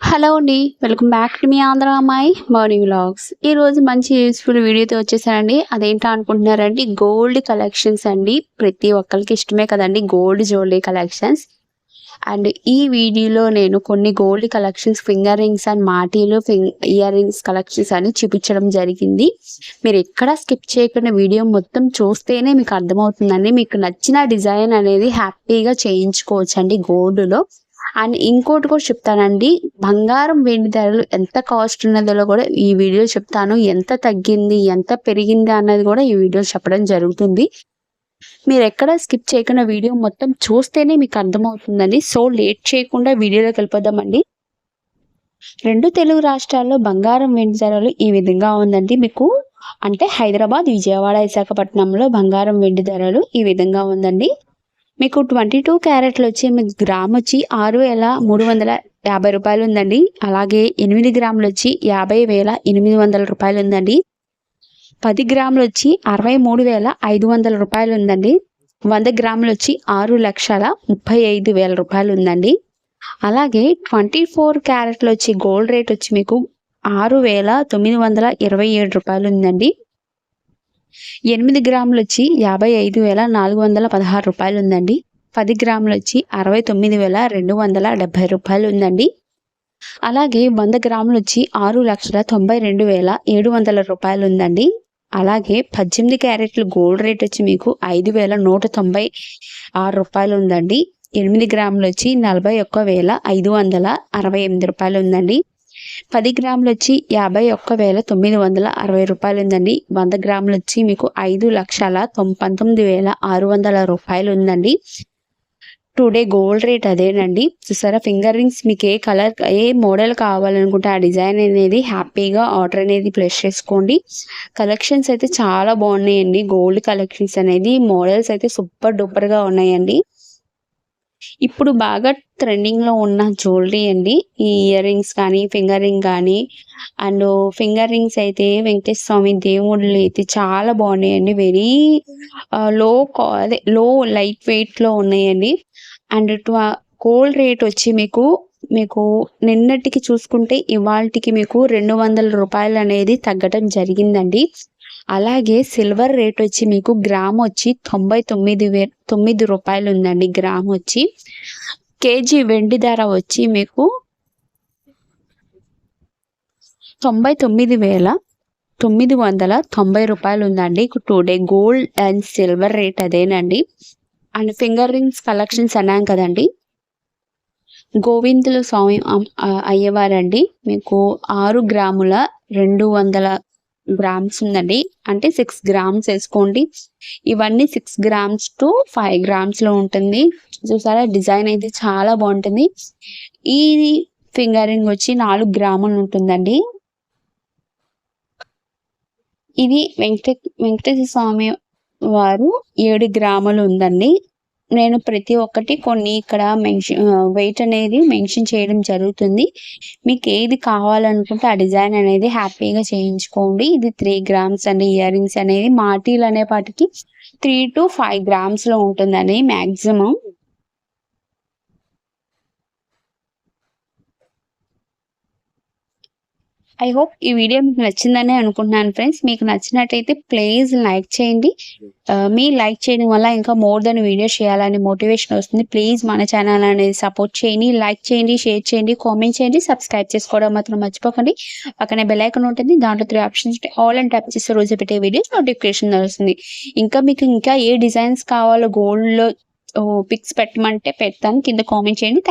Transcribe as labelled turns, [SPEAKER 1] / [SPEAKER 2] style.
[SPEAKER 1] Hello అండి, welcome back to me Andhra అమ్మాయి morning vlogs. ఈరోజు మంచి యూస్ఫుల్ వీడియోతో వచ్చేసానండి. అదేంటో అనుకుంటున్నారండి, గోల్డ్ కలెక్షన్స్ అండి. ప్రతి ఒక్కరికి ఇష్టమే కదండి గోల్డ్ జ్యువెలరీ కలెక్షన్స్. అండ్ ఈ వీడియోలో నేను కొన్ని gold collections, finger rings and మాటీలు ఇయర్ రింగ్స్ కలెక్షన్స్ అని చూపించడం జరిగింది. మీరు ఎక్కడ స్కిప్ చేయకుండా వీడియో మొత్తం చూస్తేనే మీకు అర్థమవుతుందండి. మీకు నచ్చిన డిజైన్ అనేది హ్యాపీగా చేయించుకోవచ్చు అండి గోల్డ్లో. అండ్ ఇంకోటి కూడా చెప్తానండి, బంగారం వెండి ధరలు ఎంత కాస్ట్ ఉన్నదో కూడా ఈ వీడియో చెప్తాను. ఎంత తగ్గింది, ఎంత పెరిగింది అన్నది కూడా ఈ వీడియో చెప్పడం జరుగుతుంది. మీరు ఎక్కడ స్కిప్ చేయకుండా వీడియో మొత్తం చూస్తేనే మీకు అర్థమవుతుందండి. సో లేట్ చేయకుండా వీడియోలోకి వెళ్ళిపోదామండి. రెండు తెలుగు రాష్ట్రాల్లో బంగారం వెండి ధరలు ఈ విధంగా ఉందండి. మీకు అంటే హైదరాబాద్, విజయవాడ, విశాఖపట్నంలో బంగారం వెండి ధరలు ఈ విధంగా ఉందండి. మీకు 22 క్యారెట్లు వచ్చి మీకు గ్రామ్ వచ్చి 6,350 రూపాయలు ఉందండి. అలాగే 8 గ్రాములు వచ్చి 50,800 రూపాయలు ఉందండి. 10 గ్రాములు వచ్చి 63,500 రూపాయలు ఉందండి. 100 గ్రాములు వచ్చి 6,35,000 రూపాయలు ఉందండి. అలాగే 24 క్యారెట్లు వచ్చి గోల్డ్ రేట్ వచ్చి మీకు 6,927 రూపాయలు ఉందండి. 8 గ్రాములు వచ్చి 55,416 రూపాయలు ఉందండి. 10 గ్రాములు వచ్చి 69,270 రూపాయలు ఉందండి. అలాగే 100 గ్రాములు వచ్చి 6,92,700 రూపాయలు ఉందండి. అలాగే 18 క్యారెట్లు గోల్డ్ రేట్ వచ్చి మీకు 5,196 రూపాయలు ఉందండి. 8 గ్రాములు వచ్చి 41,568 రూపాయలు ఉందండి. 10 గ్రాములు వచ్చి 51,960 రూపాయలు ఉందండి. 100 గ్రాములు వచ్చి మీకు 5,19,600 రూపాయలు ఉందండి. టుడే గోల్డ్ రేట్ అదేనండి. చూసారా, ఫింగర్ రింగ్స్ మీకు ఏ కలర్, ఏ మోడల్ కావాలనుకుంటే ఆ డిజైన్ అనేది హ్యాపీగా ఆర్డర్ అనేది ప్లేస్ చేసుకోండి. కలెక్షన్స్ అయితే చాలా బాగున్నాయండి. గోల్డ్ కలెక్షన్స్ అనేది మోడల్స్ అయితే సూపర్ డూపర్గా ఉన్నాయండి. ఇప్పుడు బాగా ట్రెండింగ్లో ఉన్న జ్యువెలరీ అండి. ఈ ఇయర్ రింగ్స్ కానీ, ఫింగర్ రింగ్ కానీ. అండ్ ఫింగర్ రింగ్స్ అయితే వెంకటేశ్వర స్వామి దేవుళ్ళు అయితే చాలా బాగున్నాయండి. వెరీ లో లైట్ వెయిట్లో ఉన్నాయండి. అండ్ గోల్డ్ రేట్ వచ్చి మీకు నిన్నటికి చూసుకుంటే ఇవాళకి మీకు 200 రూపాయలు అనేది తగ్గడం జరిగిందండి. అలాగే సిల్వర్ రేట్ వచ్చి మీకు గ్రామ్ వచ్చి 99,900 రూపాయలు ఉందండి. గ్రామ్ వచ్చి కేజీ వెండి ధర వచ్చి మీకు 99,990 రూపాయలు ఉందండి. Today gold and silver rate అదేనండి. అండ్ ఫింగర్ రింగ్స్ కలెక్షన్స్ అన్నాం కదండి. గోవిందుల స్వామి అయ్యవారండి మీకు 6 గ్రాముల 200 గ్రామ్స్ ఉందండి. అంటే 6 గ్రామ్స్ వేసుకోండి. ఇవన్నీ 6 గ్రామ్స్ టు 5 గ్రామ్స్లో ఉంటుంది. చూసారా, డిజైన్ అయితే చాలా బాగుంటుంది. ఈ ఫింగర్ రింగ్ వచ్చి 4 గ్రాములు ఉంటుందండి. ఇది వెంకటేశ్వర స్వామి వారు 7 గ్రాములు ఉందండి. నేను ప్రతి ఒక్కటి కొన్ని ఇక్కడ వెయిట్ అనేది మెన్షన్ చేయడం జరుగుతుంది. మీకు ఏది కావాలనుకుంటే ఆ డిజైన్ అనేది హ్యాపీగా చేయించుకోండి. ఇది 3 గ్రామ్స్ అండి. ఇయర్ రింగ్స్ అనేది మాటీలు అనేపాటికి 3 to 5 గ్రామ్స్లో ఉంటుందండి మ్యాక్సిమం. ఐ హోప్ ఈ వీడియో మీకు నచ్చిందని అనుకుంటున్నాను ఫ్రెండ్స్. మీకు నచ్చినట్టయితే ప్లీజ్ లైక్ చేయండి. మీ లైక్ చేయడం వల్ల ఇంకా మోర్ దెన్ వీడియో చేయాలని మోటివేషన్ వస్తుంది. ప్లీజ్ మన ఛానల్ అనేది సపోర్ట్ చేయండి. లైక్ చేయండి, షేర్ చేయండి, కామెంట్ చేయండి, సబ్స్క్రైబ్ చేసుకోవడం మాత్రం మర్చిపోకండి. పక్కనే బెల్ ఐకాన్ ఉంటుంది. దాంట్లో 3 ఆప్షన్స్ ఉంటాయి. ఆల్ అండ్ ట్యాప్ చేస్తే రోజు పెట్టే వీడియోస్ నోటిఫికేషన్ వస్తుంది. మీకు ఇంకా ఏ డిజైన్స్ కావాలో గోల్డ్లో పిక్స్ పెట్టమంటే పెడతాను. కింద కామెంట్ చేయండి.